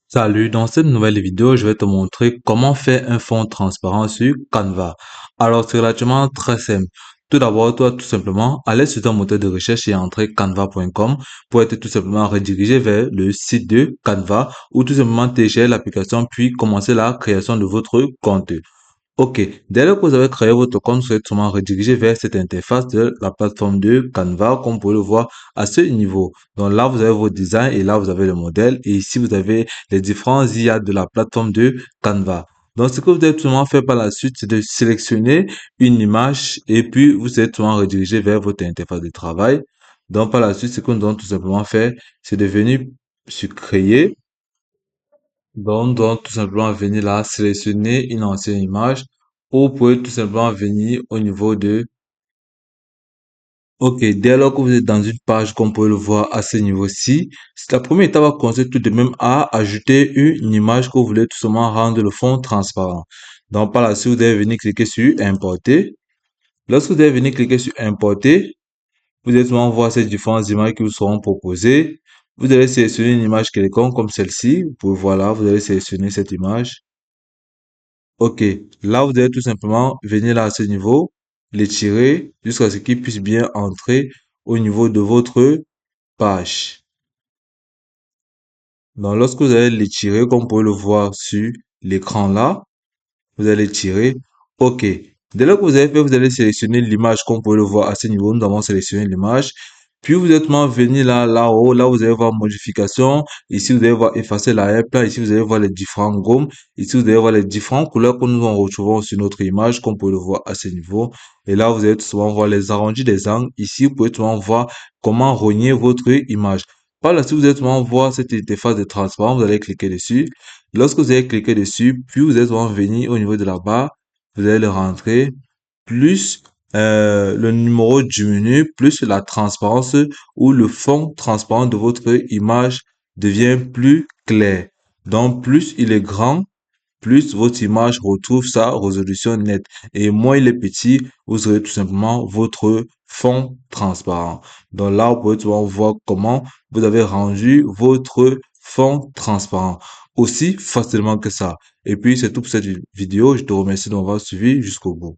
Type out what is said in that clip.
Salut, dans cette nouvelle vidéo, je vais te montrer comment faire un fond transparent sur Canva. Alors, c'est relativement très simple. Tout d'abord, tu dois tout simplement aller sur ton moteur de recherche et entrer canva.com pour être tout simplement redirigé vers le site de Canva ou tout simplement télécharger l'application puis commencer la création de votre compte. Ok, dès lors que vous avez créé votre compte, vous êtes sûrement redirigé vers cette interface de la plateforme de Canva, comme vous pouvez le voir à ce niveau. Donc là, vous avez vos designs et là, vous avez le modèle. Et ici, vous avez les différents IA de la plateforme de Canva. Donc, ce que vous devez tout simplement faire par la suite, c'est de sélectionner une image et puis vous êtes tout simplement redirigé vers votre interface de travail. Donc, par la suite, ce que nous devons tout simplement faire, c'est de venir sur Créer. Donc, on doit tout simplement venir là, sélectionner une ancienne image, ou vous pouvez tout simplement venir au niveau de, ok, dès lors que vous êtes dans une page, comme vous pouvez le voir à ce niveau-ci, c'est la première étape va consister tout de même à ajouter une image que vous voulez tout simplement rendre le fond transparent. Donc, par la suite, vous devez venir cliquer sur importer. Lorsque vous allez venir cliquer sur importer, vous allez souvent voir ces différentes images qui vous seront proposées. Vous allez sélectionner une image quelconque comme celle-ci. Vous pouvez voir là, vous allez sélectionner cette image. Ok, là vous allez tout simplement venir là à ce niveau, l'étirer jusqu'à ce qu'il puisse bien entrer au niveau de votre page. Donc lorsque vous allez l'étirer, comme vous pouvez le voir sur l'écran là, vous allez tirer. Ok. Dès lors que vous avez fait, vous allez sélectionner l'image, comme vous pouvez le voir à ce niveau. Nous avons sélectionné l'image. Puis vous êtes maintenant venu là, là-haut, là vous allez voir modification. Ici vous allez voir effacer l'arrière-plan. Ici vous allez voir les différents gommes. Ici vous allez voir les différentes couleurs que nous en retrouvons sur notre image, comme vous pouvez le voir à ce niveau. Et là vous allez tout souvent voir les arrondis des angles. Ici vous pouvez tout souvent voir comment rogner votre image. Par là, si vous allez tout souvent voir cette interface de transparence, vous allez cliquer dessus. Lorsque vous allez cliquer dessus, puis vous allez souvent venir au niveau de la barre, vous allez le rentrer, plus le numéro diminue, plus la transparence ou le fond transparent de votre image devient plus clair. Donc, plus il est grand, plus votre image retrouve sa résolution nette. Et moins il est petit, vous aurez tout simplement votre fond transparent. Donc là, vous pouvez tout simplement voir comment vous avez rendu votre fond transparent aussi facilement que ça. Et puis, c'est tout pour cette vidéo. Je te remercie de m'avoir suivi jusqu'au bout.